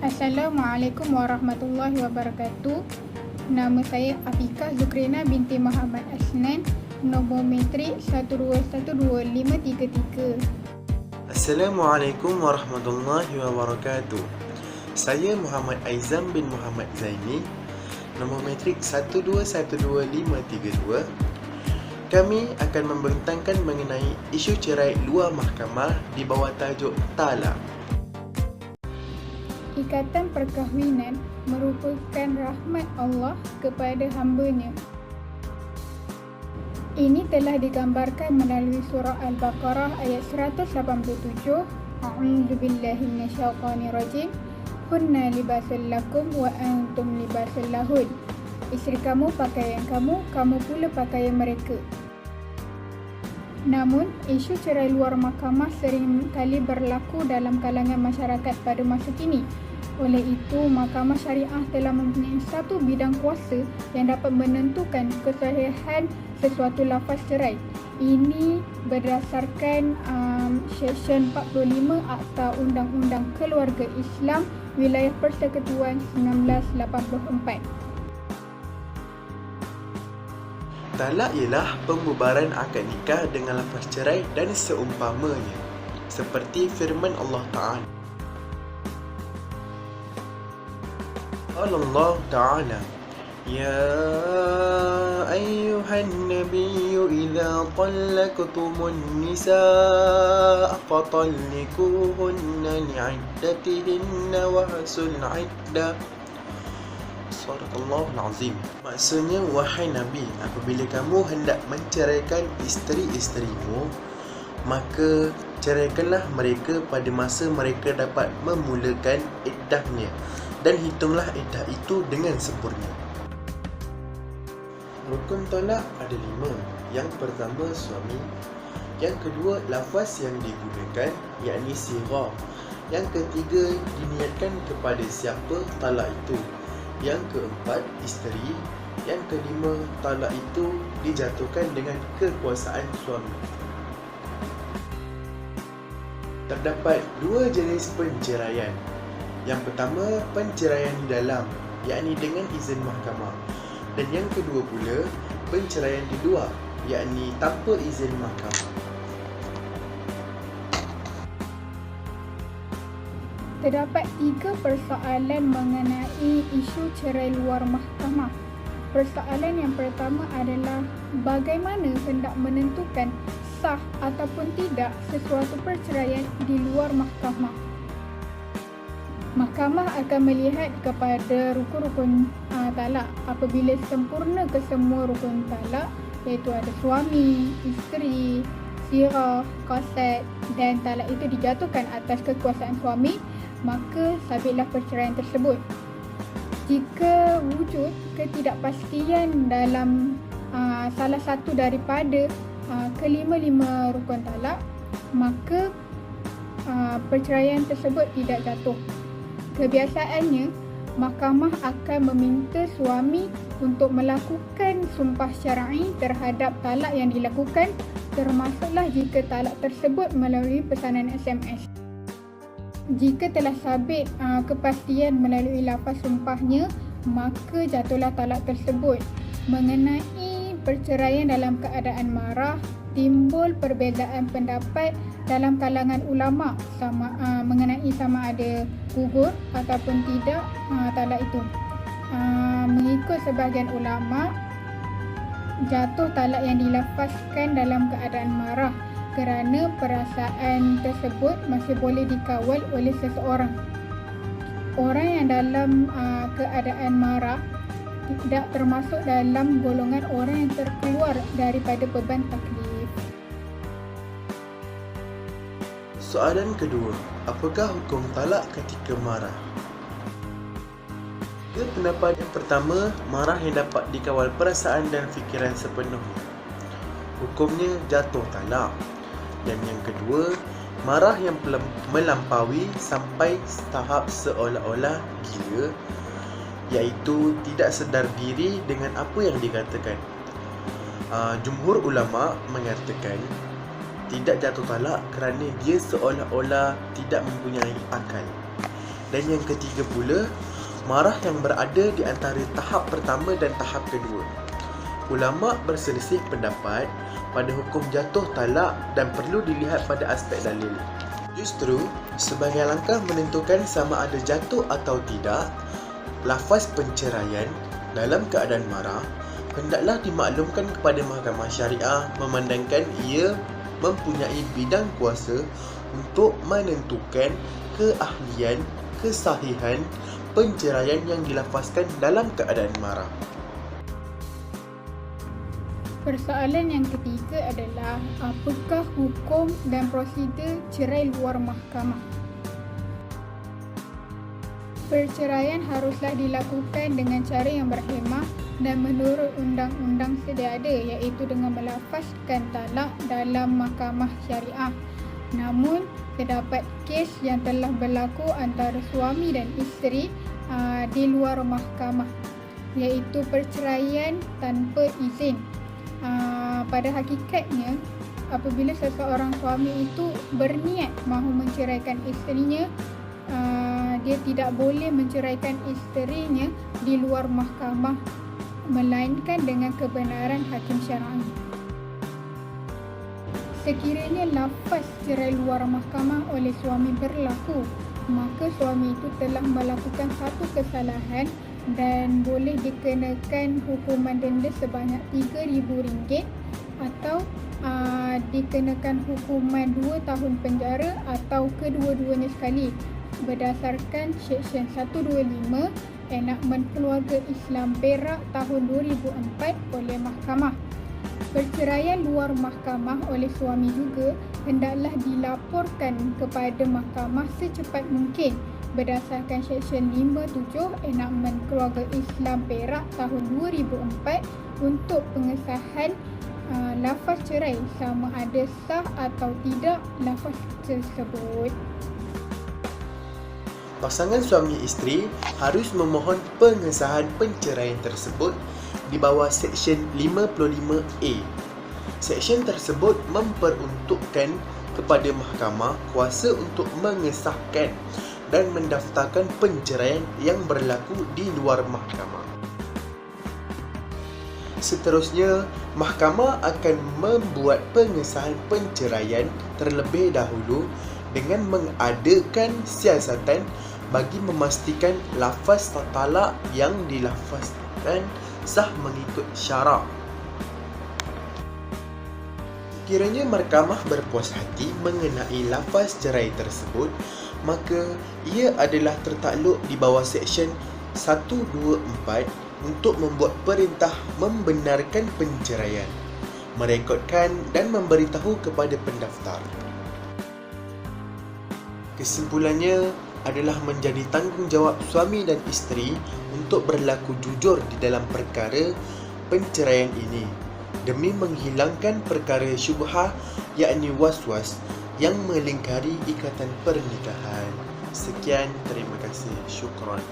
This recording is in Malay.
Assalamualaikum warahmatullahi wabarakatuh. Nama saya Afiqah Zukrina binti Muhammad Asnan, nombor metrik 12125333. Assalamualaikum warahmatullahi wabarakatuh. Saya Muhammad Aizam bin Muhammad Zaini, nombor metrik 12125332. Kami akan membentangkan mengenai isu cerai luar mahkamah di bawah tajuk talak. Ikatan perkahwinan merupakan rahmat Allah kepada hamba-Nya. Ini telah digambarkan melalui surah Al-Baqarah ayat 187. A'udzubillahi minasyaitonirrajim. Hunna libasul lakum wa antum libasul lahun. Isteri kamu pakaian kamu, kamu pula pakaian mereka. Namun, isu cerai luar mahkamah sering kali berlaku dalam kalangan masyarakat pada masa kini. Oleh itu, Mahkamah Syariah telah mempunyai satu bidang kuasa yang dapat menentukan kesahihan sesuatu lafaz cerai. Ini berdasarkan Seksyen 45 Akta Undang-Undang Keluarga Islam Wilayah Persekutuan 1984. Talak ialah pembubaran akad nikah dengan lafaz cerai dan seumpamanya, seperti firman Allah Ta'ala. Allah Ta'ala, Ya ayyuhan nabiyyu idza talaqtumun nisaa fatalliquhunna li'iddatihinna wa hasul 'iddah. Sadaqallahul azim. Maksudnya, wahai Nabi, apabila kamu hendak menceraikan isteri-isterimu, maka ceraikanlah mereka pada masa mereka dapat memulakan iddahnya, dan hitunglah iddah itu dengan sempurna. Rukun talak ada 5. Yang pertama, suami. Yang kedua, lafaz yang digunakan, yakni sighah. Yang ketiga, diniatkan kepada siapa talak itu. Yang keempat, isteri. Yang kelima, talak itu dijatuhkan dengan kekuasaan suami. Terdapat 2 jenis penceraian. Yang pertama, penceraian di dalam, yakni dengan izin mahkamah. Dan yang kedua pula, penceraian di luar, yakni tanpa izin mahkamah. Terdapat 3 persoalan mengenai isu cerai luar mahkamah. Persoalan yang pertama adalah bagaimana hendak menentukan sah ataupun tidak sesuatu perceraian di luar mahkamah. Mahkamah akan melihat kepada rukun-rukun talak. Apabila sempurna kesemua rukun talak, iaitu ada suami, isteri, sirah, qasad, dan talak itu dijatuhkan atas kekuasaan suami, maka sabitlah perceraian tersebut. Jika wujud ketidakpastian dalam salah satu daripada kelima-lima rukun talak, maka perceraian tersebut tidak jatuh. Kebiasaannya, mahkamah akan meminta suami untuk melakukan sumpah syar'i terhadap talak yang dilakukan, termasuklah jika talak tersebut melalui pesanan SMS. Jika telah sabit kepastian melalui lafaz sumpahnya, maka jatuhlah talak tersebut. Mengenai perceraian dalam keadaan marah, timbul perbezaan pendapat dalam kalangan ulama mengenai sama ada gugur ataupun tidak talak itu. Mengikut sebahagian ulama, jatuh talak yang dilafazkan dalam keadaan marah kerana perasaan tersebut masih boleh dikawal oleh seseorang. Orang yang dalam keadaan marah tidak termasuk dalam golongan orang yang terkeluar daripada beban taklif. Soalan kedua, apakah hukum talak ketika marah? Pendapat yang pertama, marah yang dapat dikawal perasaan dan fikiran sepenuhnya, hukumnya jatuh talak. Dan yang kedua, marah yang melampaui sampai tahap seolah-olah gila, iaitu tidak sedar diri dengan apa yang dikatakan. Jumhur ulama mengatakan tidak jatuh talak kerana dia seolah-olah tidak mempunyai akal. Dan yang ketiga pula, marah yang berada di antara tahap pertama dan tahap kedua. Ulama' berselisih pendapat pada hukum jatuh talak dan perlu dilihat pada aspek dalil. Justru, sebagai langkah menentukan sama ada jatuh atau tidak, lafaz penceraian dalam keadaan marah hendaklah dimaklumkan kepada mahkamah syariah memandangkan ia mempunyai bidang kuasa untuk menentukan keahlian kesahihan penceraian yang dilafazkan dalam keadaan marah. Persoalan yang ketiga adalah apakah hukum dan prosedur cerai luar mahkamah? Perceraian haruslah dilakukan dengan cara yang berhemah dan menurut undang-undang sedia ada, iaitu dengan melafazkan talak dalam mahkamah syariah. Namun, terdapat kes yang telah berlaku antara suami dan isteri di luar mahkamah, iaitu perceraian tanpa izin. Pada hakikatnya, apabila seseorang suami itu berniat mahu menceraikan isterinya, dia tidak boleh menceraikan isterinya di luar mahkamah, melainkan dengan kebenaran hakim syar'i. Sekiranya lafaz cerai luar mahkamah oleh suami berlaku, maka suami itu telah melakukan satu kesalahan dan boleh dikenakan hukuman denda sebanyak RM3,000 atau dikenakan hukuman 2 tahun penjara atau kedua-duanya sekali berdasarkan Seksyen 125 Enakmen Keluarga Islam Perak tahun 2004 oleh mahkamah. Perceraian luar mahkamah oleh suami juga hendaklah dilaporkan kepada mahkamah secepat mungkin berdasarkan Seksyen 57 Enakmen Keluarga Islam Perak tahun 2004 untuk pengesahan lafaz cerai sama ada sah atau tidak lafaz tersebut. Pasangan suami isteri harus memohon pengesahan penceraian tersebut di bawah Seksyen 55A. Seksyen tersebut memperuntukkan kepada mahkamah kuasa untuk mengesahkan dan mendaftarkan penceraian yang berlaku di luar mahkamah. Seterusnya, mahkamah akan membuat pengesahan penceraian terlebih dahulu dengan mengadakan siasatan bagi memastikan lafaz talak yang dilafazkan sah mengikut syarak. Kiranya mahkamah berpuas hati mengenai lafaz cerai tersebut, maka ia adalah tertakluk di bawah Seksyen 124 untuk membuat perintah membenarkan penceraian, merekodkan dan memberitahu kepada pendaftar. Kesimpulannya adalah menjadi tanggungjawab suami dan isteri untuk berlaku jujur di dalam perkara penceraian ini demi menghilangkan perkara syubhah yakni was-was yang melingkari ikatan pernikahan. Sekian, terima kasih. Syukran.